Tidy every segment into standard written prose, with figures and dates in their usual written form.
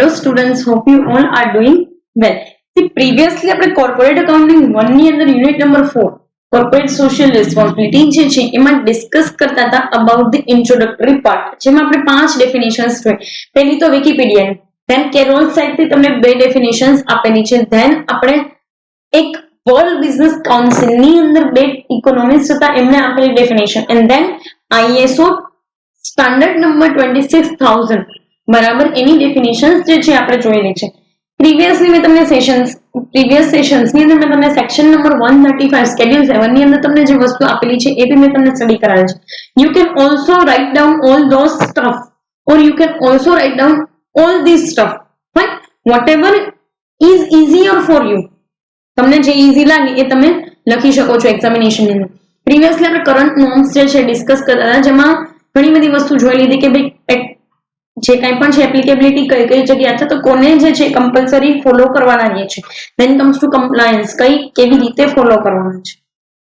Hello students, hope you all are doing well. See, previously આપણે corporate accounting 1 ની અંદર unit number 4 corporate social responsibility જે છે એમાં ડિસ્કસ કરતા હતા about the introductory part જેમાં આપણે 5 ડેફિનેશન્સ જોઈ. પહેલી તો વિકિપીડિયાની, then કેરોલ સાઇટથી તમને 2 ડેફિનેશન્સ આપેલી છે, then આપણે એક વર્લ્ડ બિઝનેસ કાઉન્સિલની અંદર 2 ઇકોનોમિસ્ટ હતા એમને આપેલી definition, and then ISO standard number 26000 બરાબર એની ડેફિનેશન્સ જે છે આપણે જોયેલી છે. પ્રીવિયસલી મેં તમને પ્રીવિયસ સેશન્સ ની અંદર મેં તમને સેક્શન નંબર 135 સ્કેડ્યુલ 7 ની અંદર તમને જે વસ્તુ આપેલી છે એ બી મેં તમને સ્ટડી કરાવી છે. You can also write down all those stuff or you can also write down all this stuff, fine, whatever is easier for you. તમને જે ઇઝી લાગે એ તમે લખી શકો છો એક્ઝામિનેશન ની અંદર. પ્રીવિયસલી આપણે કરંટ નોર્મ્સ જે છે ડિસ્કસ કરતા હતા, જેમાં ઘણી બધી વસ્તુ જોઈ લીધી કે ભાઈ જે કંઈ પણ છે એપ્લિકેબિલિટી કઈ કઈ જગ્યા છે તો કોને જે છે કમ્પલસરી ફોલો કરવાના રહે છે. ધેન કમ્સ ટુ કમ્પ્લાયન્સ, કઈ કેવી રીતે ફોલો કરવાના છે.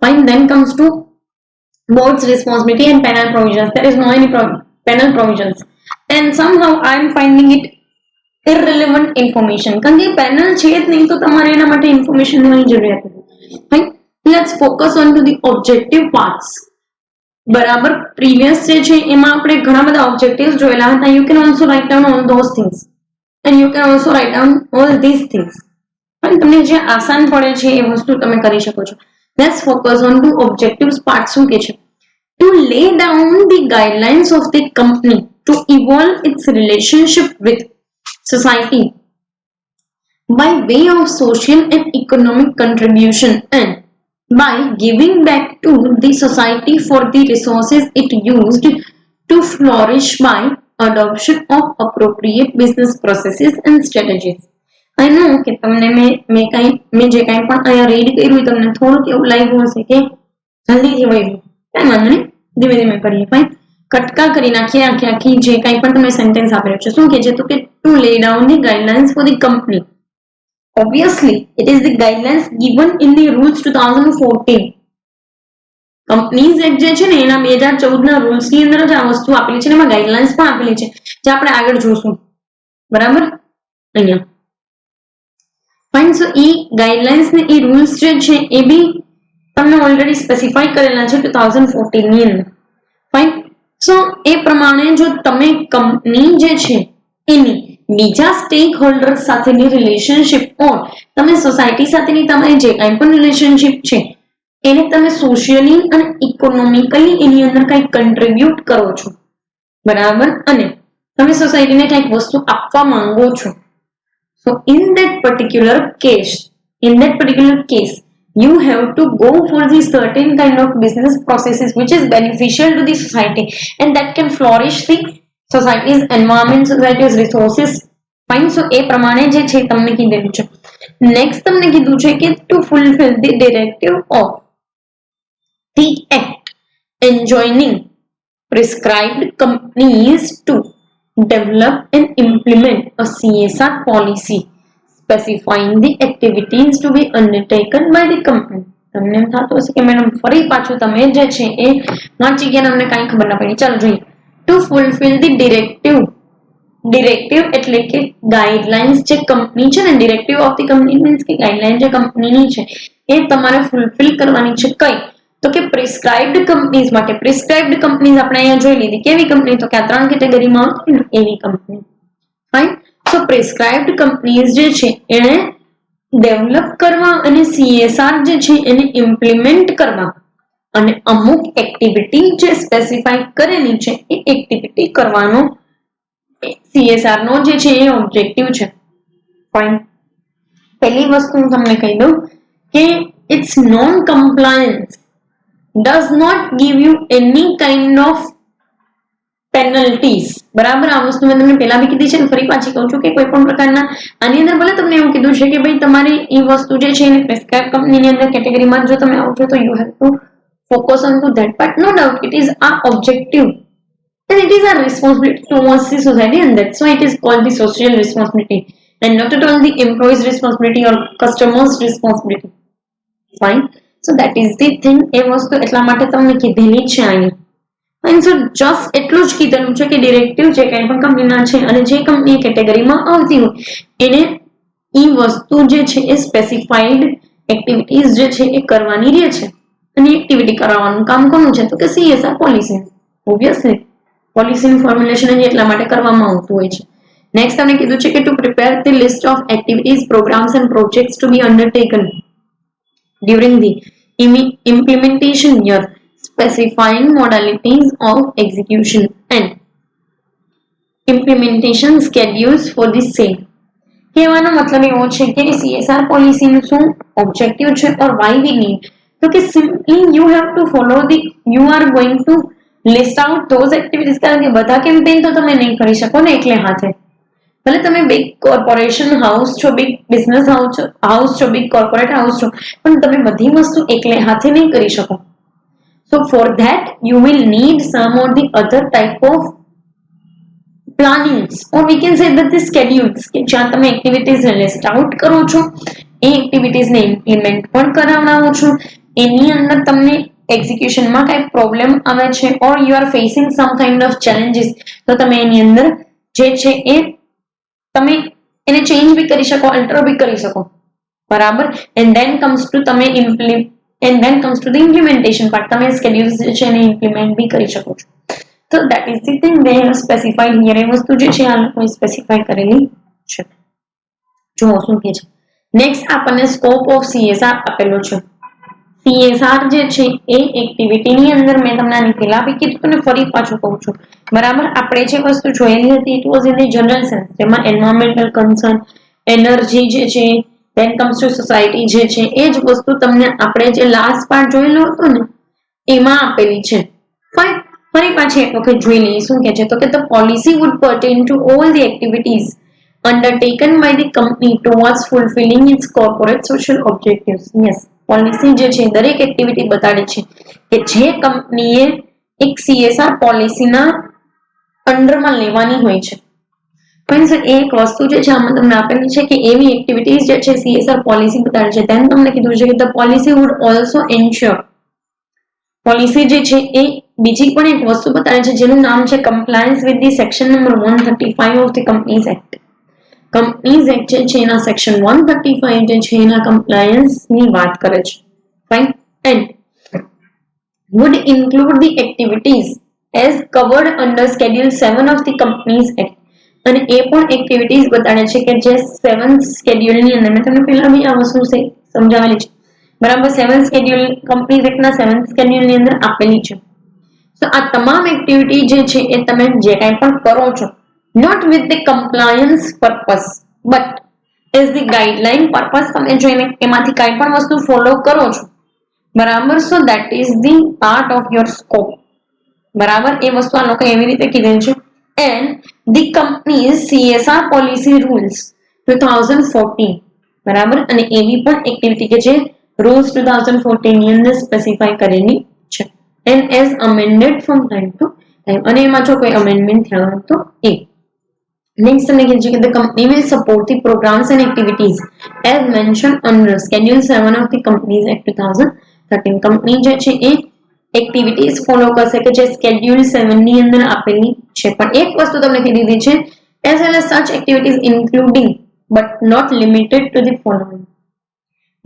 Fine, then comes to boards responsibility and penal provisions. There is no any penal provisions and somehow I am finding it irrelevant information, કારણ કે પેનલ છે જ નહીં તો તમારે એના માટે ઇન્ફોર્મેશન ની જરૂરિયાત નથી. Fine, let's focus on to the objective parts. બરાબર, પ્રીવિયસ જે છે એમાં આપણે ઘણા બધા ઓબ્જેક્ટિવ્સ જોયેલા હતા. You can also write down all those things and you can also write down all this things. પણ તમને જે આસાન પડે છે એ વસ્તુ તમે કરી શકો છો. Let's focus on to objectives part. શું કે છે? To lay down the guidelines of the company to evolve its relationship with society by way of social and economic contribution and by giving back to the society for the resources it used to flourish by adoption of appropriate business processes and strategies. I know કે તમને મેં જે કાંઈ પણ અહીંયા read કર્યું તમને થોડુંક એવું લાગ્યું હશે કે જલ્દીથી વળ્યું, કાંઈ વાંધો નહીં, ધીમે ધીમે કરીએ. ફાઇન, કટકા કરી નાખીએ આખી જે કાંઈ પણ તમે સેન્ટેન્સ આપેલું છે. શું કે છે? તો કે two lay down the guidelines for the company. Obviously, it is the guidelines given in the rules 2014. Companies act જે છે ને એના 2014 ના રૂલ્સ ની અંદર જ આ વસ્તુ આપેલી છે, એમાં ગાઈડલાઇન્સ પણ આપેલી છે જે આપણે આગળ જોશું. બરાબર, અહીંયા ફાઇન. સો ઈ ગાઈડલાઇન્સ ને ઈ રૂલ્સ જે છે એ બી તમને ઓલરેડી સ્પેસિફાઈ કરેલા છે 2014 ની અંદર. ફાઇન, સો એ પ્રમાણે જો તમે કંપની જે છે એની બીજા સ્ટેક હોલ્ડર સાથેની રિલેશનશિપ ઓર તમે સોસાયટી સાથેની તમારી જે કાંઈ પણ રિલેશનશિપ છે એને તમે સોશિયલી અને ઇકોનોમિકલી એની અંદર કંઈક કન્ટ્રીબ્યુટ કરો છો, બરાબર, અને તમે સોસાયટીને કંઈક વસ્તુ આપવા માંગો છો. સો in that particular case you have to go for the certain kind of business processes which is beneficial to the society and that can flourish the society's environment, society's resources. Fine, so એ પ્રમાણે જે છે તમને કીધેલું છે. Next તમને કીધું છે કે to fulfil the directive of the act enjoining prescribed companies to develop and implement a CSR policy specifying the activities to be undertaken by the company. તમને એમ થતું હશે કે મેડમ ફરી પાછું તમે જે છે એ વાંચી ગયા, અમને કાંઈ ખબર ના પડી. ચાલો જોઈએ. ટુ ફુલફિલ ધી ડિરેક્ટિવ એટલે કે ગાઈડલાઇન્સ જે કંપની છે ને, directive of the company means કે ગાઈડલાઇન જે કંપનીની છે એ તમારે ફૂલફિલ કરવાની છે. કઈ? તો કે પ્રિસ્ક્રાઇબ્ડ કંપનીઝ માટે. પ્રિસ્ક્રાઇબ્ડ કંપનીઝ આપણે અહીંયા જોઈ લીધી. કેવી કંપની? તો કે આ 3 કેટેગરીમાં આવતી ને એવી કંપની. ફાઇન, સો પ્રિસ્ક્રાઇબ્ડ કંપનીઝ જે છે એને ડેવલપ કરવા અને CSR જે છે એને ઇમ્પ્લિમેન્ટ કરવા અને અમુક એક્ટિવિટી જે સ્પેસિફાઈ કરેલી છે એ એક્ટિવિટી કરવાનો CSR નો જે છે એ ઓબ્જેક્ટિવ છે. ફાઇન, પહેલી વસ્તુ હું તમને કહી દઉં કે it's non compliance does not give you any kind of penalties. બરાબર, આ વસ્તુ મેં તમને પહેલા બી કીધી છે ને ફરી પાછી કહું છું કે કોઈ પણ પ્રકારના આની અંદર ભલે તમને એવું કીધું છે કે ભાઈ તમારે એ વસ્તુ જે છે એને પ્રિસ્ક્રાઇબ કંપનીની અંદર કેટેગરીમાં જો તમે આવો છો તો you have to focus on to that, but no doubt it is આ objective and it is our responsibility towards the society and that's why it is called the social responsibility and not at all the employees responsibility or customers responsibility. Fine, so that is the thing. એ વસ્તુ એટલા માટે તમને કીધેલી છે અહીં. અને sir just એટલું જ કીધેલું છે કે ડિરેક્ટિવ જે કંઈ પણ કંપનીના છે અને જે કંપની કેટેગરીમાં આવતી હોય એને ઈ વસ્તુ જે છે એ સ્પેસિફાઈડ એક્ટિવિટીઝ જે છે એ કરવાની રહે છે. અને એક્ટિવિટી કરાવવાનું કામ કોનું છે તો કે CSR પોલિસી. ઓબ્વિયસલી પોલિસીનું ફોર્મ્યુલેશન જ એટલા માટે કરવામાં આવતું હોય છે. નેક્સ્ટ તમને કીધું છે કે to prepare the list of activities, programmes and projects to be undertaken during the implementation year, specifying modalities of execution and implementation schedules for the same. કહેવાનો મતલબ એવો છે કે CSR પોલિસીનું શું ઓબ્જેક્ટિવ છે or why we need તો કે simply you have to follow the you are going to list out those activities કારણ કે બધા કેમ્પેન તો તમે નહીં કરી શકો ને એકલે હાથે. ભલે તમે બિગ કોર્પોરેશન હાઉસ છો, બિગ બિઝનેસ હાઉસ છો, બિગ કોર્પોરેટ હાઉસ છો, પણ તમે બધી વસ્તુ એકલે હાથે નહીં કરી શકો. So for that you will need some or the other type of plannings or we can say that the schedules કે જ્યાં તમે એક્ટિવિટીઝને લિસ્ટ આઉટ કરો છો, એ એક્ટિવિટીઝને ઇમ્પ્લિમેન્ટ પણ કરાવડાવો છો, એની અંદર તમને એક્ઝિક્યુશનમાં કઈ પ્રોબ્લેમ આવે છે or you are facing sum kind of challenges તો તમે એની અંદર જે છે એ તમે એને ચેન્જ બી કરી શકો, અલ્ટર બી કરી શકો. બરાબર. એન્ડ ધેન કમ્સ ટુ તમે ઇમ્પ્લિમેન્ટેશન પાર્ટ તમે સ્કેડ્યુલ્સ જે છે એને ઇમ્પ્લિમેન્ટ બી કરી શકો છો. So that is the thing they have specified here. એ વસ્તુ જે છે આ લોકોએ સ્પેસિફાઈ કરેલી છે. જો શું કે છે નેક્સ્ટ આપણને સ્કોપ ઓફ CSR આપેલો છે. CSR જે છે એ એક્ટિવિટીની અંદર મેં તમને આની પહેલા બી કીધું અને ફરી પાછું કહું છું. બરાબર. આપણે જે વસ્તુ જોયેલી હતી it was in the general sense જેમાં એન્વાયરમેન્ટલ કન્સર્ન, એનર્જી જે છે, ધેન કમ્સ ટુ સોસાયટી જે છે એ જ વસ્તુ તમને આપણે જે લાસ્ટ પાર્ટ જોયેલો હતો ને એમાં આપેલી છે. ફાઇન. ફરી પાછી એક વખત જોઈ લઈએ શું કે છે તો કે the policy would pertain to all the activities undertaken by the company towards fulfilling its corporate social objectives. Yes, policy જે છે દરેક એક્ટિવિટી બતાડે છે કે જે કંપનીએ એક CSR પોલિસીના અંડરમાં લેવાની હોય છે. પણ સર એક વસ્તુ જે છે આમાં તમને આપેલી છે કે એવી એક્ટિવિટીઝ જે છે CSR પોલિસી બતાડે છે. તેમ તમને કીધું છે કે the policy would also ensure policy જે છે એ બીજી પણ એક વસ્તુ બતાવે છે જેનું નામ છે compliance with the section number 135 of the companies act. Companies act જે છે એના સેક્શન 135 જે છે એના કમ્પ્લાયન્સ ની વાત કરે છે. Fine. And would include the activities as covered under schedule 7 of the companies act. અને એ પણ એક્ટિવિટીઝ બતાડે છે કે જે 7th શેડ્યુલ ની અંદર મેં તમને પહેલા બી આ વસ્તુ સમજાવેલી છે. બરાબર. 7th schedule companies એક્ટના 7th schedule ની અંદર આપેલી છે. તો આ તમામ એક્ટિવિટી જે છે એ તમે જે કાંઈ પણ કરો છો not with the compliance purpose but as the guideline purpose તમે જો એમાંથી કાંઈ પણ વસ્તુ ફોલો કરો છો બરાબર so that is the part of your scope. બરાબર. એ વસ્તુ આ લોકો એવી રીતે કીધેલ છે and the company's CSR policy rules 2014 બરાબર. અને એવી પણ એક્ટિવિટી કે જે રૂલ્સ 2014 ની અંદર સ્પેસિફાઈ કરેલી છે and as amended from time to time. અને એમાં જો કોઈ અમેન્ડમેન્ટ થયા હોય તો એ. નેક્સ્ટ તમને કહે છે કે the company will support the programs and activities as mentioned under schedule 7 of the companies act 2013. Company જે છે એ એક્ટિવિટીઝ ફોલો કરશે કે જે સ્કેડ્યુલ 7 ની અંદર આપેલી છે. પણ એક વસ્તુ તમને કહી દીધી છે as well as such activities including but not limited to the following.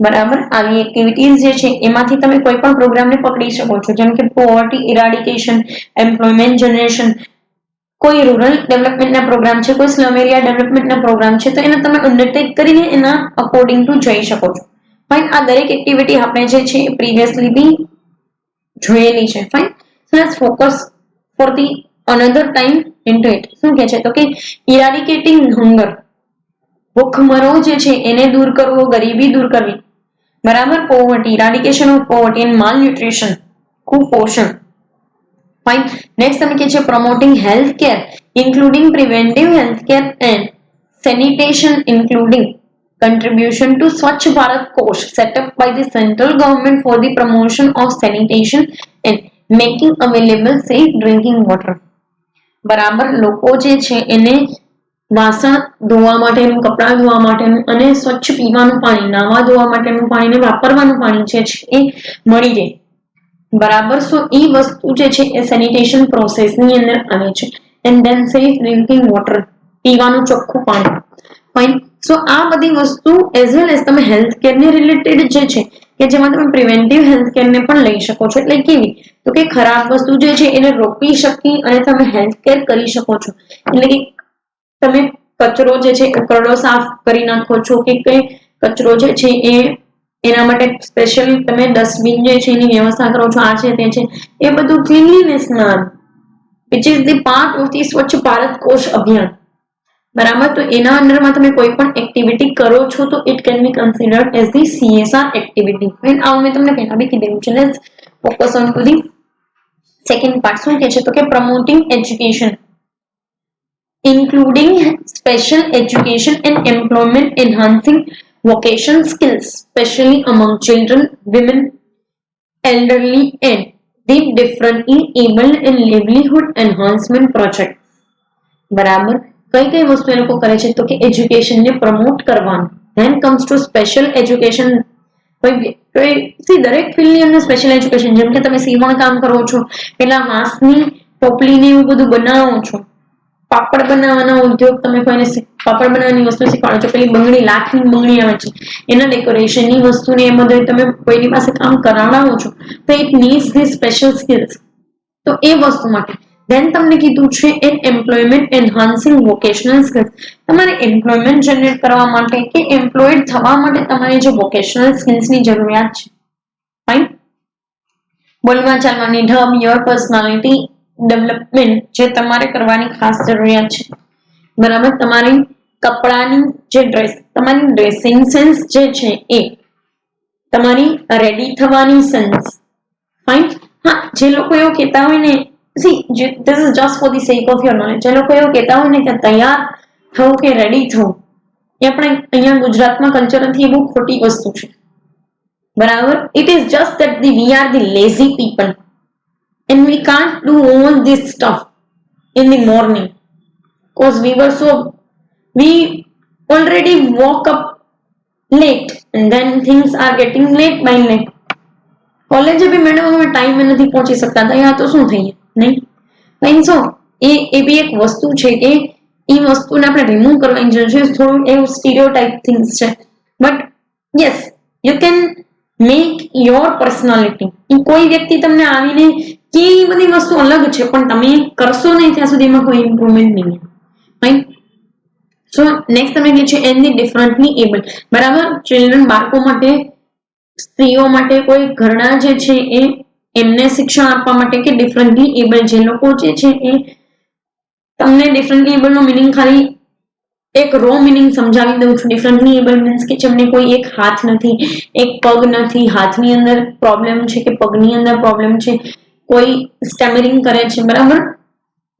બરાબર. આવી એક્ટિવિટીઝ જે છે એમાંથી તમે કોઈ પણ પ્રોગ્રામને પકડી શકો છો જેમ કે પોવર્ટી ઇરાડિકેશન, એમ્પ્લોયમેન્ટ જનરેશન, કોઈ રૂરલ ડેવલપમેન્ટના પ્રોગ્રામ છે, કોઈ સ્લમ એરિયા ડેવલપમેન્ટના પ્રોગ્રામ છે તો એને તમે અંડરટેક કરીને એના અકોર્ડિંગ ટુ જઈ શકો છો. ફાઇન. આ દરેક એક્ટિવિટી આપણે જે છે પ્રીવિયસલી બી જોયેલી છે. Fine. So let's focus for the another time into it. શું કહે છે તો કે ઇરાડિકેટિંગ હંગર, ભૂખમરો જે છે એને દૂર કરવો, ગરીબી દૂર કરવી. બરાબર. Poverty, eradication of poverty and malnutrition, કુપોષણ. ફાઇન. નેક્સ્ટ તમે કહે છે promoting health care including preventive health care and sanitation including contribution to Swachh Bharat course set up by the central government for the promotion of sanitation and making available safe drinking water. બરાબર. લોકો જે છે એને વાસણ ધોવા માટેનું, કપડાં ધોવા માટેનું અને સ્વચ્છ પીવાનું પાણી, નાવા ધોવા માટેનું પાણી ને વાપરવાનું પાણી છે એ મળી રહે બરાબર. સો એ વસ્તુ જે છે એ સેનિટેશન પ્રોસેસ ની અંદર આવે છે. And then safe drinking water, પીવાનું ચોખ્ખું પાણી. ફાઇન. સો આ બધી વસ્તુ એઝ વેલ એઝ તમે હેલ્થ કેર ને રિલેટેડ જે છે કે જેમાં તમે પ્રિવેન્ટિવ હેલ્થ કેર ને પણ લઈ શકો છો. એટલે કેવી? તો કે ખરાબ વસ્તુ જે છે એને રોકી શકી અને તમે હેલ્થ કેર કરી શકો છો. એટલે કે તમે કચરો જે છે ઉકરડો સાફ કરી નાખો છો કે કઈ કચરો જે છે એ એના માટે સ્પેશિયલ તમે ડસ્ટબિન જે છે એની વ્યવસ્થા કરો છો. આ છે તે છે એ બધું ક્લીનલીનેસ ના which is the part of the સ્વચ્છ ભારત કોષ અભિયાન. બરાબર. તો એના અંડરમાં તમે કોઈ પણ એક્ટિવિટી કરો છો તો it can be considered as the CSR activity. આવું મેં તમને પહેલા બી કીધેલું છે. Let's focus on to the second part. શું કે છે તો કે promoting education including special education and employment enhancing vocation skills, especially among children, women, elderly, and the differently able and livelihood enhancement project. બરાબર. કઈ કઈ વસ્તુ એ લોકો કરે છે તો કે એજ્યુકેશન ને પ્રમોટ કરવાનું. Then comes to special education. દરેક ફિલ્ડની અંદર સ્પેશિયલ એજ્યુકેશન, જેમ કે તમે સીવણ કામ કરો છો, પેલા વાંસની ટોપલીને એવું બધું બનાવો છો, પાપડ બનાવવાનો ઉદ્યોગ, તમે કોઈને પાપડ બનાવવાની વસ્તુ શીખવાડો છો, પેલી બંગડી, લાખની બંગડી આવે છે એના ડેકોરેશનની વસ્તુને એ બધું તમે કોઈની પાસે કામ કરાવડાવો છો તો it needs the special skills. તો એ વસ્તુ માટે. ધેન તમને કીધું છે N employment enhancing vocational skills. તમારે એમ્પ્લોયમેન્ટ જનરેટ કરવા માટે કે એમ્પ્લોયડ થવા માટે તમારે જે વોકેશનલ સ્કિલ્સની જરૂરિયાત છે. ફાઇન. બોલવા ચાલવાની ઢબ, યોર પર્સનાલિટી ડેવલપમેન્ટ જે તમારે કરવાની ખાસ જરૂરિયાત છે. બરાબર. તમારી કપડાની જે તમારી ડ્રેસિંગ સેન્સ જે છે એ, તમારી રેડી થવાની સેન્સ. ફાઇન. હા, જે લોકો એવું કહેતા હોય ને, see this is just for the sec of your knowledge, જે લોકો એવું કહેતા હોય ને કે તૈયાર થવું કે રેડી થવું, એ આપણે અહીંયા ગુજરાતમાં કલ્ચર નથી, એ બહુ ખોટી વસ્તુ છે. બરાબર. It is just that we are the lazy people and we can't do all this stuff in the morning because we already woke up late and then things are getting late by late. કોલેજે બી madam અમે ટાઈમે નથી પહોંચી શકતા, ત્યાં તો શું થઈએ નહીં. નહીં સો એ બી એક વસ્તુ છે કે એ વસ્તુને આપણે રિમૂવ કરવાની જરૂર છે. થોડું એવું સ્ટીરિયોટાઇપ થિંગ્સ છે. But yes, you can make your personality. એ કોઈ વ્યક્તિ તમને આવીને કે એ બધી વસ્તુ અલગ છે પણ તમે કરશો નહીં ત્યાં સુધી એમાં કોઈ ઇમ્પ્રુવમેન્ટ નહીં. રાઈટ. સો નેક્સ્ટ તમે કહે છે એન ધી ડિફરન્ટલી એબલ. બરાબર. ચિલ્ડ્રન, બાળકો માટે, સ્ત્રીઓ માટે, કોઈ ઘરના જે છે એ એમને શિક્ષણ આપવા માટે કે ડિફરન્ટલી એબલ જે લોકો જે છે એ, તમને ડિફરન્ટલી એબલ નો મિનિંગ ખાલી એક રો મિનિંગ સમજાવી દઉં છું. ડિફરન્ટલી એબલ મીન્સ કે જેમને કોઈ એક હાથ નથી, એક પગ નથી, હાથની અંદર પ્રોબ્લેમ છે કે પગની અંદર પ્રોબ્લેમ છે, કોઈ સ્ટેમરિંગ કરે છે, બરાબર,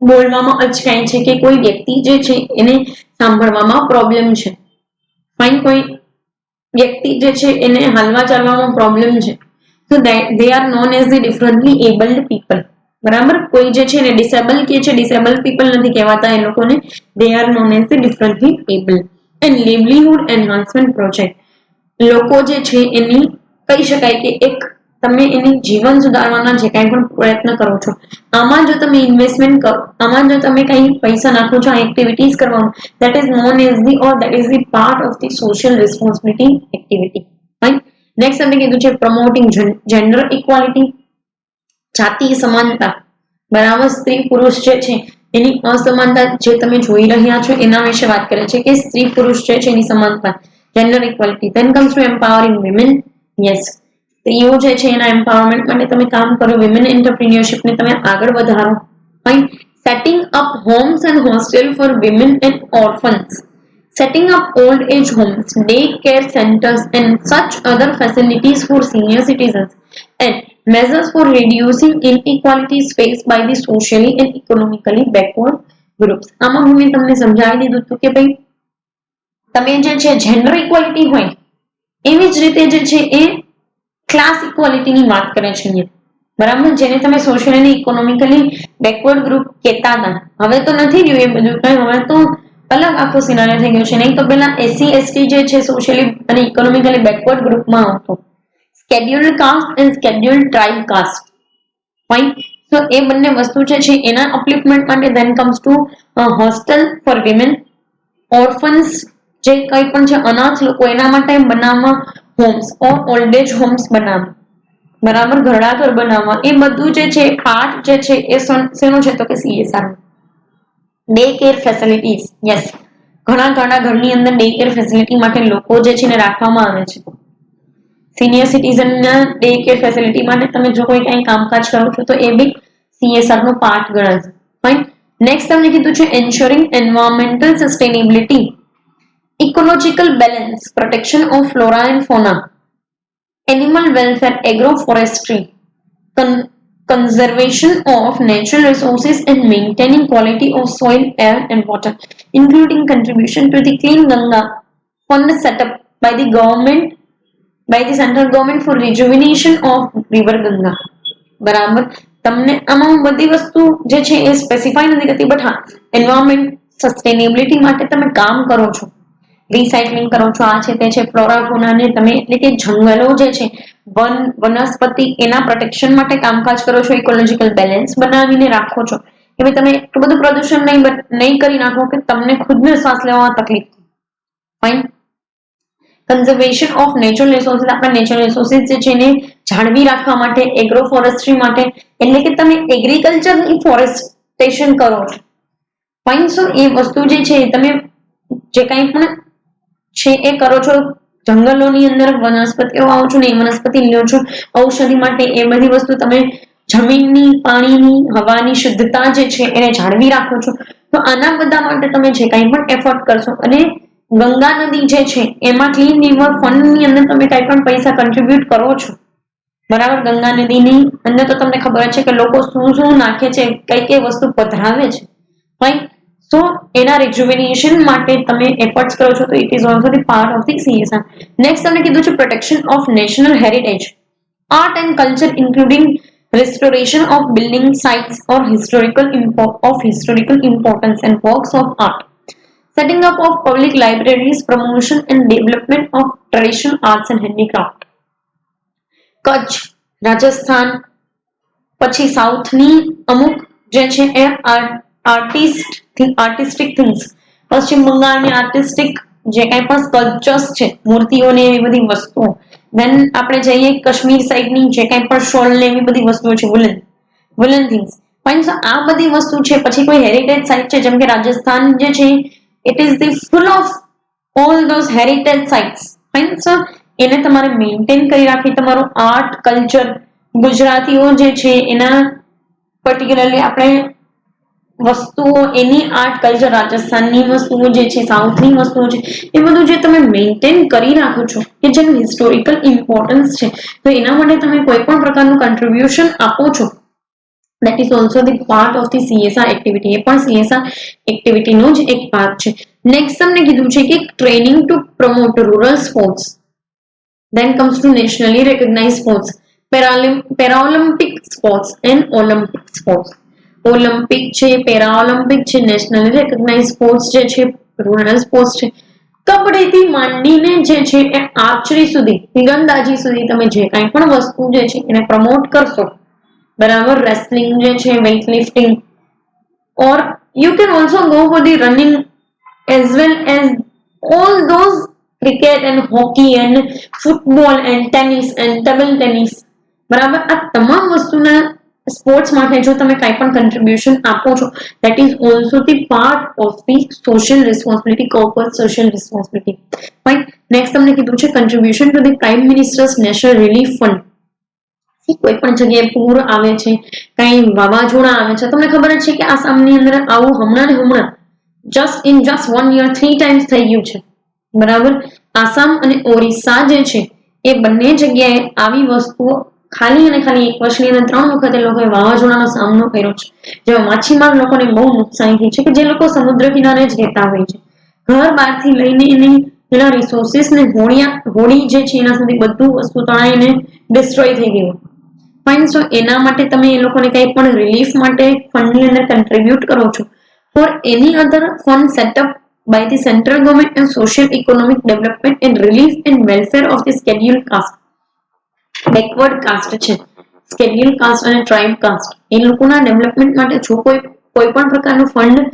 બોલવામાં અચકાય છે, કે કોઈ વ્યક્તિ જે છે એને સાંભળવામાં પ્રોબ્લેમ છે. ફાઇન. કોઈ વ્યક્તિ જે છે એને હાલવા ચાલવામાં પ્રોબ્લેમ છે. તો દે are known as the differently abled people. બરાબર. કોઈ જે છે એને ડિસેબલ કે છે, ડિસેબલ પીપલ નથી કહેવાતા એ લોકોને. They are known as the differently able. And livelihood enhancement project. લોકો જે છે એની કહી શકાય કે એક તમે એની જીવન સુધારવાના જે કાંઈ પણ પ્રયત્ન કરો છો, આમાં જો તમે ઇન્વેસ્ટમેન્ટ કરો, આમાં જો તમે કંઈ પૈસા નાખો છો આ એક્ટિવિટીઝ કરવામાં, that is known as the or that is the part of the social responsibility activity. Right. Next અમે કીધું છે પ્રમોટિંગ જેન્ડર ઇક્વાલિટી, જાતિ સમાનતા. બરાબર. સ્ત્રી પુરુષ જે છે એની અસમાનતા જે તમે જોઈ રહ્યા છો એના વિશે વાત કરે છે કે સ્ત્રી પુરુષ જે છે એની સમાનતા, gender equality. Then comes to empowering women. Yes, સ્ત્રીઓ જે છે એના એમ્પાવરમેન્ટ માટે તમે કામ કરો, વિમેન એન્ટરપ્રિન્યોરશિપ ને તમે આગળ વધારો. Fine. Setting up homes and hostel for women and orphans, setting up old age homes, day care centers and such other facilities for senior citizens, and measures for reducing inequalities faced by the socially and economically backward groups. આમાં હું તમને સમજાવી દીધું હતું કે ભાઈ તમે જે છે જેન્ડર ઇક્વાલિટી હોય એવી જ રીતે જે છે એ ક્લાસ ઇક્વાલિટીની વાત કરે છે અહીંયા. બરાબર. જેને તમે સોશિયલ અને ઇકોનોમિકલી બેકવર્ડ ગ્રુપ કહેતા હતા, હવે તો નથી રહ્યું એ બધું કઈ. હવે તો અલગ આખો સિનારિયો થઈ ગયો છે. નહીં તો પેલા એસસી એસટી જે છે સોશિયલી અને ઇકોનોમિકલી બેકવર્ડ ગ્રુપમાં આવતો. Scheduled caste and scheduled tribe caste. Fine. તો એ બંને વસ્તુ છે એના અપલિફમેન્ટ માટે then comes to hostel for women, orphans જે કંઈ પણ છે અનાથ લોકો એના માટે બનાવવા, homes or old age homes બનાવવા, બરાબર, ઘરડાઘર બનાવવા, એ બધું જે છે પાર્ટ જે છે એ શેનો છે તો કે CSR. Day care facilities, yes, ઘણા ઘરની અંદર ડે કેર ફેસિલિટી માટે લોકો જે છે ને રાખવામાં આવે છે. સિનિયર સિટીઝન ના ડે કેર ફેસિલિટી માટે તમે જો કોઈ કંઈ કામકાજ કરો છો તો એ બી CSR નો પાર્ટ ગણાશે. ફાઇન. નેક્સ્ટ તમને કીધું છે એન્શ્યોરિંગ environmental sustainability, ecological balance, protection of flora and ફોના, animal welfare, agroforestry, conservation of natural resources and maintaining quality of soil, air and water, including contribution to the Clean Ganga fund set up by the government, by the central government for rejuvenation of river Ganga. બરાબર, તમને આમાં બધી વસ્તુ જે છે એ specify નથી કરતી, but હા, એન્વાયરમેન્ટ સસ્ટેનેબિલિટી માટે તમે કામ કરો છો, રિસાયકલિંગ કરો છો, આ છે તે છે, ફ્લોરા ફોનાને તમે એટલે કે જંગલો જે છે વનસ્પતિ એના પ્રોટેક્શન માટે કામકાજ કરો છો, ઇકોલોજીકલ બેલેન્સ બનાવીને રાખો છો કે ભાઈ તમે એટલું બધું પ્રદૂષણ નહીં કરી નાખો કે તમને ખુદને શ્વાસ લેવામાં તકલીફ. Fine. Conservation of natural resources, આપણા નેચરલ રિસોર્સિસ જે છે એને જાળવી રાખવા માટે, એગ્રો ફોરેસ્ટ્રી માટે એટલે કે તમે એગ્રીકલ્ચરની ફોરેસ્ટેશન કરો છો. ફાઇન. સો એ વસ્તુ જે છે તમે જે કંઈ પણ છે એ કરો છો, જંગલોની અંદર વનસ્પતિઓ આવો છો ને એ વનસ્પતિ લ્યો છો ઔષધિ માટે, એ બધી વસ્તુ તમે જમીનની, પાણીની, હવાની શુદ્ધતા જે છે એને જાળવી રાખો છો. તો આના બધા માટે તમે જે કંઈ પણ એફર્ટ કરશો અને ગંગા નદી જે છે એમાં ક્લીન રિવર ફંડની અંદર તમે કંઈ પણ પૈસા કન્ટ્રીબ્યુટ કરો છો, બરાબર, ગંગા નદીની અંદર તો તમને ખબર છે કે લોકો શું નાખે છે, કઈ વસ્તુ પધરાવે છે. રાઈટ. સો એના રિજુવિનેશન માટે તમે એફર્ટ્સ કરો છો તો it is also the part of the CSR. Next તમને કીધું છે protection of national heritage, art and culture including restoration of building sites or historical importance and works of art, setting up of public libraries, promotion and development of traditional arts and handicraft. Kutch, Rajasthan, પછી સાઉથની અમુક જે છે એ artistic things, પશ્ચિમ બંગાળની artistic જે કંઈ પણ સ્કલ્પચર્સ છે, મૂર્તિઓને એવી બધી વસ્તુઓ, દેન આપણે જઈએ કાશ્મીર સાઈડની જે કંઈ પણ શોલ ને એવી બધી વસ્તુઓ છે, વુલન થિંગ્સ. ફાઇન. સો આ બધી વસ્તુ છે. પછી કોઈ હેરિટેજ સાઇટ છે જેમ કે રાજસ્થાન જે છે it is the full of all those heritage sites. Fine. So એને તમારે મેન્ટેન કરી રાખી, તમારું આર્ટ કલ્ચર, ગુજરાતીઓ જે છે એના પર્ટિક્યુલરલી આપણે વસ્તુઓ, એની આર્ટ કલ્ચર, રાજસ્થાનની વસ્તુઓ જે છે, સાઉથની વસ્તુઓ છે, એ બધું જે તમે મેન્ટેન કરી રાખો છો કે જેનું હિસ્ટોરિકલ ઇમ્પોર્ટન્સ છે, તો એના માટે તમે કોઈ પણ પ્રકારનું કન્ટ્રીબ્યુશન આપો છો, that is also the part of the CSR activity. એ પણ CSR એક્ટિવિટીનો જ એક ભાગ છે. નેક્સ્ટ તમને કીધું છે કે training two promote rural sports, then comes to nationally recognized sports, Paralympic sports and Olympic sports. Olympic છે, પેરાઓલિમ્પિક છે, નેશનલી રેકોગ્નાઇઝ સ્પોર્ટ્સ જે છે, રૂરલ સ્પોર્ટ્સ છે, કબડ્ડીથી માંડીને જે છે એ આર્ચરી સુધી, તીરંદાજી સુધી તમે જે કાંઈ પણ વસ્તુ જે છે એને પ્રમોટ કરશો, બરાબર, રેસલિંગ જે છે, weight lifting, or you can also go for the running as well as all those cricket and hockey and football and tennis and table tennis, બરાબર, આ તમામ વસ્તુના સ્પોર્ટ્સ માટે જો તમે કંઈ પણ કન્ટ્રીબ્યુશન આપો છો, that is also the part of the social responsibility, corporate social responsibility. Fine. Next તમને કીધું છે contribution to the prime ministers national relief fund. કોઈ પણ જગ્યાએ પૂર આવે છે, કઈ વાવાઝોડા આવે છે, તમને ખબર જ છે કે આસામની અંદર આવું હમણાં જસ્ટ 1 year 3 times થઈ ગયું છે, બરાબર. આસામ અને ઓરિસ્સા જે છે એ બંને જગ્યાએ આવી વસ્તુઓ ખાલી અને ખાલી એક વર્ષની અંદર 3 વખત એ લોકોએ વાવાઝોડાનો સામનો કર્યો છે, જેમાં માછીમાર લોકોને બહુ નુકસાન થઈ છે કે જે લોકો સમુદ્ર કિનારે જ રહેતા હોય છે, ઘર બહારથી લઈને એના રિસોર્સિસને હોડી જે છે એના સુધી બધું વસ્તુ તણાઈને ડિસ્ટ્રોય થઈ ગયું. ફાઇન. સો એના માટે તમે એ લોકોને કંઈ પણ રિલીફ માટે ફંડની અંદર કન્ટ્રીબ્યુટ કરો છો, for any other fund setup by the central government and social economic development and relief and welfare of the scheduled caste, backward caste છે. સ્કેડ્યુલ કાસ્ટ અને ટ્રાઇબ કાસ્ટ એ લોકોના ડેવલપમેન્ટ માટે જો કોઈ પણ પ્રકારનું ફંડ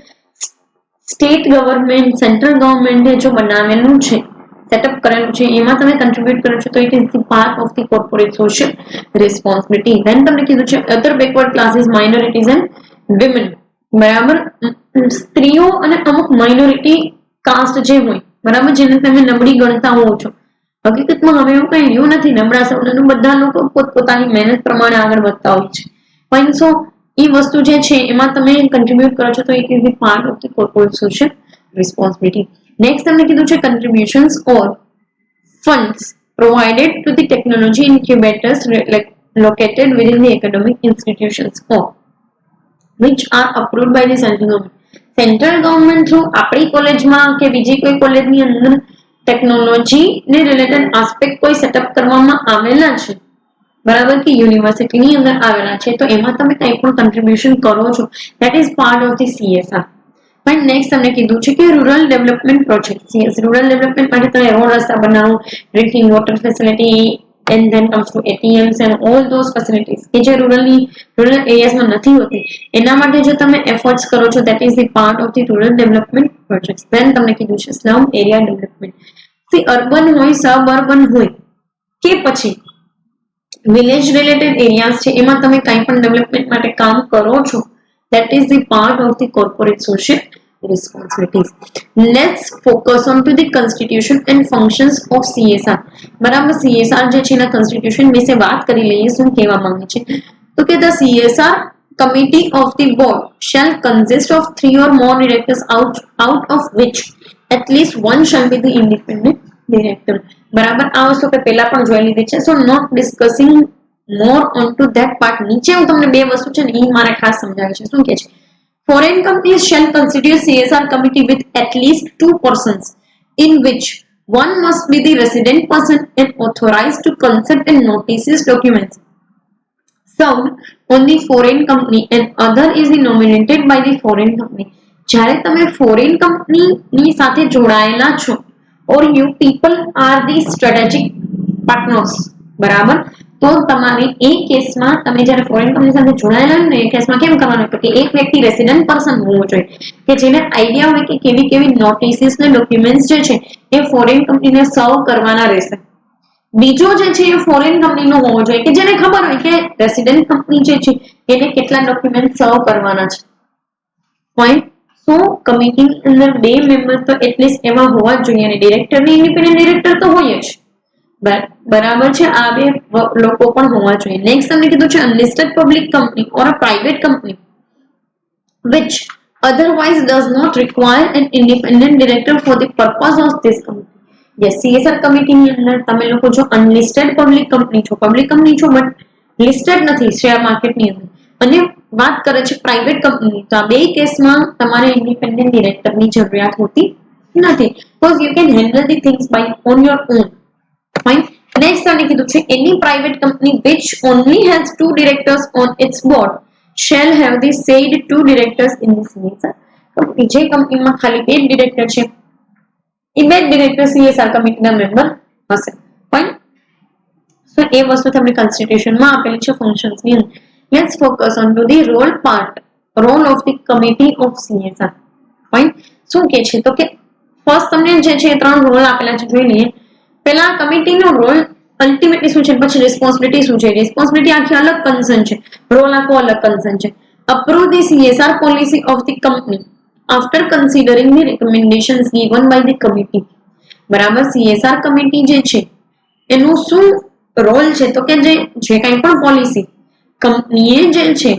સ્ટેટ ગવર્મેન્ટ સેન્ટ્રલ ગવર્મેન્ટે જો બનાવેલું છે સેટઅપ કરેલું છે એમાં તમે કન્ટ્રીબ્યુટ કરો છો તો it is the part of the corporate social responsibility. Then તમને કીધું છે other backward classes minorities and women. બરાબર, સ્ત્રીઓ અને અમુક માઇનોરિટી કાસ્ટ જે હોય બરાબર જેને તમે નબળી ગણતા હોવ છો, હકીકતમાં હવે એવું કઈ રહ્યું નથી. નબળા સવર્ણનું બધા લોકો પોતપોતાની મહેનત પ્રમાણે આગળ વધતા હોય છે. પણ સો એ વસ્તુ જે છે એમાં તમે કન્ટ્રીબ્યુટ કરો છો તો it is the part of the corporate social responsibility. Next તમને કીધું છે contributions or funds provided to the technology incubators located within the academic institutions or which are approved by the central government. Central government through આપણી કોલેજમાં કે બીજી કોઈ કોલેજની અંદર ટેકનોલોજી ને રિલેટેડ આસ્પેક્ટ કોઈ સેટઅપ કરવામાં આવેલા છે બરાબર કે યુનિવર્સિટીની અંદર આવેલા છે તો એમાં તમે કંઈ પણ કન્ટ્રીબ્યુશન કરો છો that is part of the CSR. પણ નેક્સ્ટ તમને કીધું છે કે rural development project. Yes, rural development માટે તમે રોડ રસ્તા બનાવો, drinking water facility and then comes to ATMs and all those facilities કે જે રૂરલ એરિયાઝમાં નથી હોતી એના માટે જો તમે એફર્ટ્સ કરો છો that is the part of the rural development projects. then તમને કીધું છે slum area development. C urban હોય સબઅર્બન હોય કે પછી વિલેજ રિલેટેડ એરિયાઝ છે એમાં તમે કંઈ પણ ડેવલપમેન્ટ માટે કામ કરો છો that is the part of the corporate social responsibilities. Let's focus on to the constitution and functions of CSR. બરાબર, CSR જે છે એના constitution વિશે વાત કરી લઈએ. શું કહેવા માંગે છે તો કે the CSR committee of the board shall consist of 3 or more directors out of which at least one shall be the independent director. બરાબર, આ વસ્તુ કે પહેલા પણ જોઈ લીધી છે. so not discussing more onto that part. નીચે હું તમને બે વસ્તુ છે ને એ મારે ખાસ સમજાવે છે. શું કહે છે? Foreign companies shall constitute CSR committee with at least 2 persons, in which one must be the resident person and authorized to consent and notices documents served on the foreign company and other is nominated by the foreign company. જ્યારે તમે foreign company ની સાથે જોડાયેલા છો or you people are the strategic partners, બરાબર, તો તમારે એ કેસમાં તમે જ્યારે ફોરેન કંપની સાથે જોડાયેલા ને એ કેસમાં કેમ કરવાનું કે એક વ્યક્તિ રેસિડન્ટ પર્સન હોવો જોઈએ કે જેને આઈડિયા હોય કે કેવી કેવી નોટિસીસ ને ડોક્યુમેન્ટ્સ જે છે એ ફોરેન કંપનીને સર્વ કરવાના રહેશે. બીજો જે છે એ ફોરેન કંપનીનો હોવો જોઈએ કે જેને ખબર હોય કે રેસિડન્ટ કંપની જે છે એને કેટલા ડોક્યુમેન્ટ સર્વ કરવાના છે. પોઈન્ટ. સો કમિટીની અંદર 2 મેમ્બર તો એટલીસ્ટ એમાં હોવા જ જોઈએ અને ડિરેક્ટરની ઇન્ડિપેન્ડન્ટ ડિરેક્ટર તો હોય જ બરાબર છે. આ બે લોકો પણ હોવા જોઈએ. નેક્સ્ટ તમને કીધું છે unlisted public company or a private company which otherwise does not require an independent director for the purpose of this committee. yes, CSR કમિટીની અંદર તમે લોકો જો અનલિસ્ટેડ પબ્લિક કંપની છો બટ લિસ્ટેડ નથી શેર માર્કેટની અંદર અને વાત કરે છે પ્રાઇવેટ કંપની તો આ બે કેસમાં તમારે ઇન્ડિપેન્ડન્ટ ડિરેક્ટરની જરૂરિયાત હોતી નથી because you can handle the things by on your own. Fine. Next તમને કીધું છે any private company which only has 2 directors on its board shall have the said 2 directors in the CSR. તો જે કંપનીમાં ખાલી 2 ડિરેક્ટર છે એ 2 director CSR કમિટીના મેમ્બર હશે. ફાઇન. સો એ વસ્તુ તમને કોન્સ્ટિટ્યુશનમાં આપેલી છે ફંક્શન્સની અંદર. Let's focus on to the role of the committee of CSR. Fine. શું કે છે તો કે ફર્સ્ટ તમને જે છે 3 રોલ આપેલા છે જોઈ લઈએ. પહેલા કમિટીનો રોલ અલ્ટિમેટલી શું છે પછી રિસ્પોન્સિબિલિટી શું છે. રિસ્પોન્સિબિલિટી આખી અલગ કન્સર્ન છે, રોલ આખો અલગ કન્સર્ન છે. Approve the CSR policy of the company after considering the recommendations given by the committee. બરાબર, CSR કમિટી જે છે એનું શું રોલ છે તો કે જે કંઈ પણ પોલિસી કંપનીએ જે છે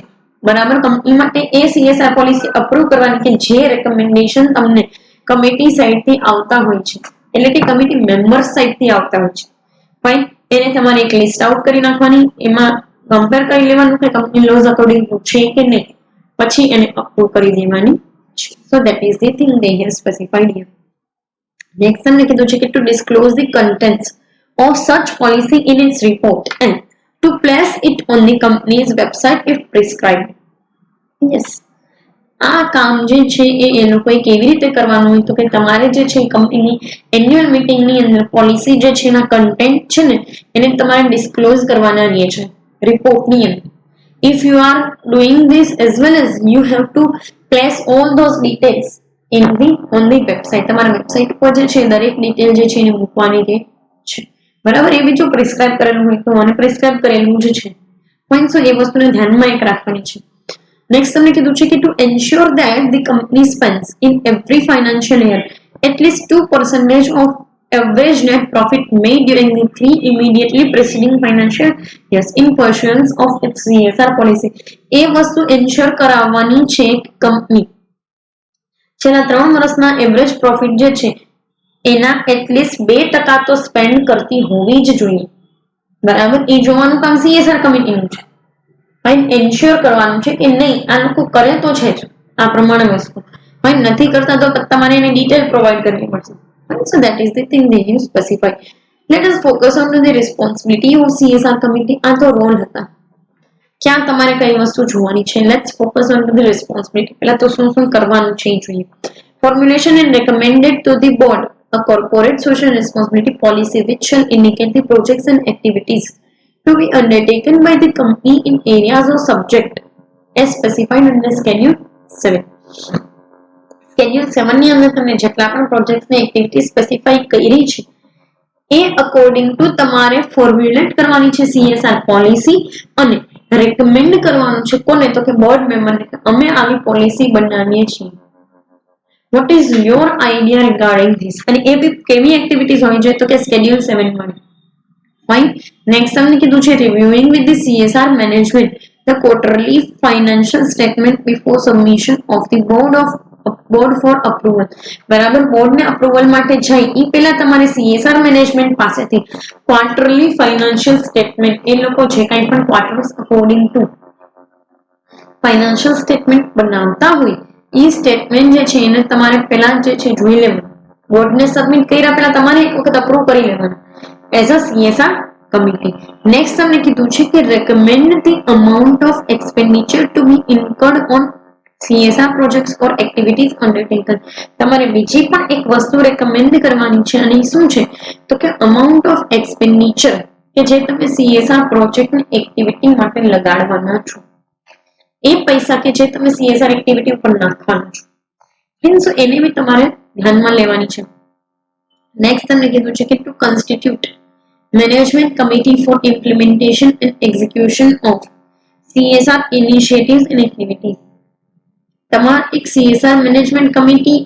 બરાબર કંપની માટે એ CSR પોલિસી અપ્રૂવ કરવાની કે જે રેકમેન્ડેશન તમને કમિટી સાઈડથી આવતા હોય છે એટલે કે કમિટી મેમ્બર્સ સાઈડથી આવતા હોય છે. ફાઇન. એને તમારે એક લિસ્ટ આઉટ કરી નાખવાની, એમાં કમ્પેર કરી લેવાનું કે કંપની લોઝ અકોર્ડિંગ છે કે નહીં, પછી એને અપ્રૂવ કરી દેવાની છે. So that is the thing they have specified here. Next તમને કીધું છે કે to disclose the contents of such policy in its report and to place it on the company's website if prescribed. yes, આ કામ જે છે એ લોકોએ કેવી રીતે કરવાનું હોય તો કે તમારે જે છે કંપનીની એન્યુઅલ મીટિંગની અંદર પોલિસી જે છે એના કન્ટેન્ટ છે ને એને તમારે ડિસ્ક્લોઝ કરવાના રહે છે. રિપોર્ટની અંદર. If you are doing this as well as you have to place all those details in the on the website. તમારા વેબસાઇટ પર જે છે દરેક ડિટેલ જે છે એને મૂકવાની છે, બરાબર. એ બીજું પ્રિસ્ક્રાઇબ કરેલું હોય તો અને પ્રિસ્ક્રાઇબ કરેલું જ છે. ફાઇન. સો એ વસ્તુને ધ્યાનમાં એક રાખવાની છે. નેક્સ્ટ તમને કીધું છે કે to ensure that the company spends in every financial year at least 2% of average net profit made during the 3 immediately preceding financial years in pursuance of its CSR policy. એ વસ્તુ એન્શ્યોર કરાવવાની છે company છેલ્લા 3 વર્ષના average profit જે છે એના at least 2% તો spend કરતી હોવી જ જોઈએ, બરાબર. એ જોવાનું કામ CSR કમિટીનું છે. ફાઇન. એન્શ્યોર કરવાનું છે કે નહીં આ લોકો કરે તો છે જ આ પ્રમાણે વસ્તુ, ફાઇન. નથી કરતા તો તમારે એને ડિટેલ પ્રોવાઈડ કરવી પડશે. So that is the thing they you specify. Let us focus on the responsibility of CSR committee. આ તો રોલ હતા, ક્યાં તમારે કઈ વસ્તુ જોવાની છે. Let's focus on the responsibility. પહેલા તો શું શું કરવાનું છે એ જોઈએ. Formulation and recommended to the board a corporate social responsibility policy which shall indicate the projects and activities to be undertaken by the company in areas of subject as specified under Schedule 7. Schedule 7 ની અંદર તમને જેટલા પણ projects ને activity specify કરી છે એ according to તમારે formulate કરવાની છે CSR પોલિસી અને રેકમેન્ડ કરવાનું છે કોને, તો કે બોર્ડ મેમ્બરને. અમે આવી પોલિસી બનાવીએ છીએ. What is your idea regarding this? અને એ બી કેવી એક્ટિવિટીઝ હોવી જોઈએ, તો કે સ્કેડ્યુલ 7 માં. ફાઇન. નેક્સ્ટ તમને કીધું છે reviewing with the CSR management the quarterly financial statement before submission of the board for approval. બરાબર. બોર્ડને અપ્રુવલ માટે જાય એ પહેલા તમારે CSR મેનેજમેન્ટ પાસેથી ક્વાર્ટરલી ફાઇનાન્શિયલ સ્ટેટમેન્ટ, એ લોકો જે કંઈ પણ quarters according to financial statement બનાવતા હોય એ સ્ટેટમેન્ટ જે છે એને તમારે પહેલા જે છે જોઈ લેવાનું. બોર્ડને સબમિટ કર્યા પહેલા તમારે એક વખત અપ્રૂવ કરી લેવાનું as a CSR committee. Next તમને કીધું છે કે recommend the amount of expenditure to be incurred on CSR projects or activities undertaken. તમારે બીજી પણ એક વસ્તુ રેકમેન્ડ કરવાની છે અને એ શું છે, તો કે અમાઉન્ટ ઓફ એક્સપેન્ડિચર કે જે તમે CSR પ્રોજેક્ટની એક્ટિવિટી માટે લગાડવાના છો, એ પૈસા કે જે તમે CSR એક્ટિવિટી ઉપર નાખવાના છો, મીન્સ એને બી તમારે ધ્યાનમાં લેવાની છે. નેક્સ્ટ તમને કીધું છે કે to constitute management committee for implementation and execution of CSR initiatives and activities. તમારે એક CSR મેનેજમેન્ટ કમિટી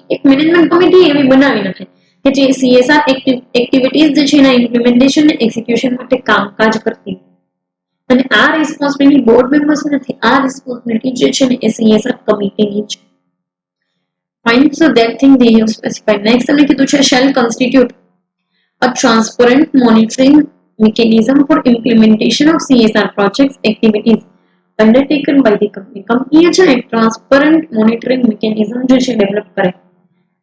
એવી બનાવી નાખે કે જે CSR એક્ટિવિટીઝ જે છે એના ઇમ્પ્લિમેન્ટેશન અને એક્ઝિક્યુશન માટે કામકાજ કરતી. અને આ રિસ્પોન્સિબિલિટી બોર્ડ મેમ્બર્સ નથી, આ રિસ્પોન્સિબિલિટી જે છે ને એ CSR કમિટીની છે. Fine. So that thing they have specified. Next તમને કીધું છે shall constitute a transparent monitoring mechanism for implementation of CSR projects activities undertaken by the company. કંપનીએ છે ને ટ્રાન્સપરન્ટ મોનિટરિંગ મિકેનિઝમ જે છે ડેવલપ કરે.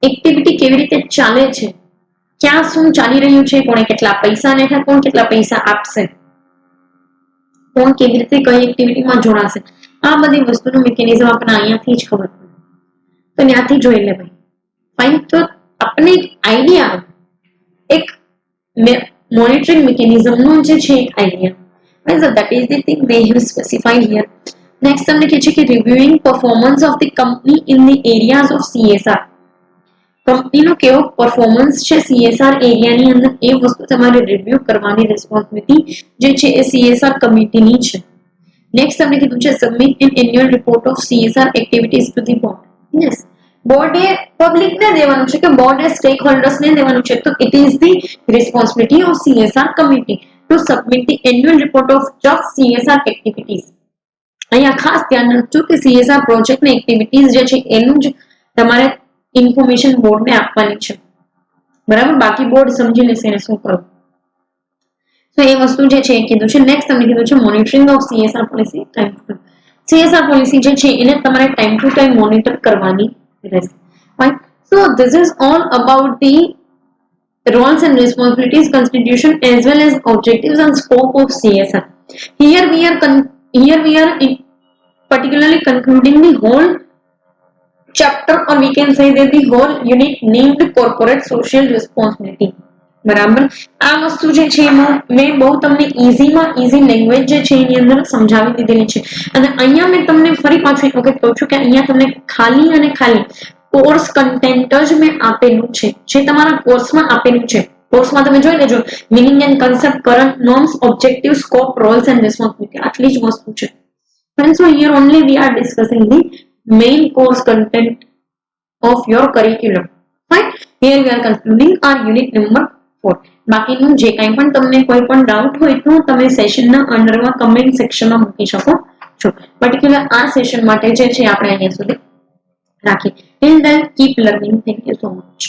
એક્ટિવિટી કેવી રીતે ચાલે છે, ક્યાં શું ચાલી રહ્યું છે, કોણે કેટલા પૈસા નાખ્યા, કોણ કેટલા પૈસા આપશે, કોણ કેવી રીતે કઈ એક્ટિવિટીમાં જોડાશે, આ બધી વસ્તુનું મિકેનિઝમ આપણને અહીંયાથી જ ખબર પડે તો ત્યાંથી જોઈ લે ભાઈ. ફાઇન. તો આપણને એક આઈડિયા આવે, એક મોનિટરિંગ મિકેનિઝમનો જે છે એક idea. So that is the thing they have specified here. Next તમને કહે છે કે reviewing performance of the company in the areas of CSR. કંપનીનો કેવો પરફોર્મન્સ છે CSR એરિયાની અંદર એ વસ્તુ તમારે રિવ્યુ કરવાની રિસ્પોન્સિબિલિટી જે છે એ CSR કમિટીની છે. નેક્સ્ટ તમને કીધું છે submit an annual report of CSR activities to the board. Yes, બોર્ડે પબ્લિકને દેવાનું છે કે બોર્ડે સ્ટેક હોલ્ડર્સને દેવાનું છે, તો it is the responsibility of CSR committee to submit the annual report of just CSR activities. અહીંયા ખાસ ધ્યાન રાખજો કે CSR પ્રોજેક્ટની એક્ટિવિટીઝ જે છે એનું જ તમારે ઇન્ફોર્મેશન બોર્ડને આપવાની છે, બરાબર. બાકી બોર્ડ સમજી લેશે એને શું કરવું. તો એ વસ્તુ જે છે એ કીધું છે. નેક્સ્ટ તમને કીધું છે monitoring of CSR policy time to time. CSR policy જે છે એને તમારે ટાઈમ ટુ ટાઈમ મોનિટર કરવાની રહેશે. Fine. So this is all about the roles and responsibilities, constitution as well as objectives and scope of CSR. Here we are particularly concluding the whole chapter, or we can say that the whole unit named corporate social responsibility. બરાબર. આ વસ્તુ જે છે એમાં મેં બહુ તમને ઈઝીમાં easy language જે છે એની અંદર સમજાવી દીધેલી છે. અને અહીંયા મેં તમને ફરી પાછું એક વખત કહું છું કે અહીંયા તમને ખાલી અને ખાલી કોર્સ કન્ટેન્ટ જ મેં આપેલું છે, જે તમારા કોર્સમાં આપેલું છે. કોર્સમાં તમે જોઈ લેજો, meaning and concept, current norms, objective, scope, Rolls and responsibility, આટલી જ વસ્તુ છે. Friends, so here only we are discussing the main course content of your curriculum. Fine. Here we are concluding our unit number 4. બાકીનું જે કાંઈ પણ તમને કોઈ પણ ડાઉટ હોય તો તમે સેશનના અંડરમાં કમેન્ટ સેક્શનમાં મૂકી શકો છો. પર્ટિક્યુલર આ સેશન માટે જે છે આપણે અહીંયા સુધી રાખીએ. Till then, keep learning. Thank you so much.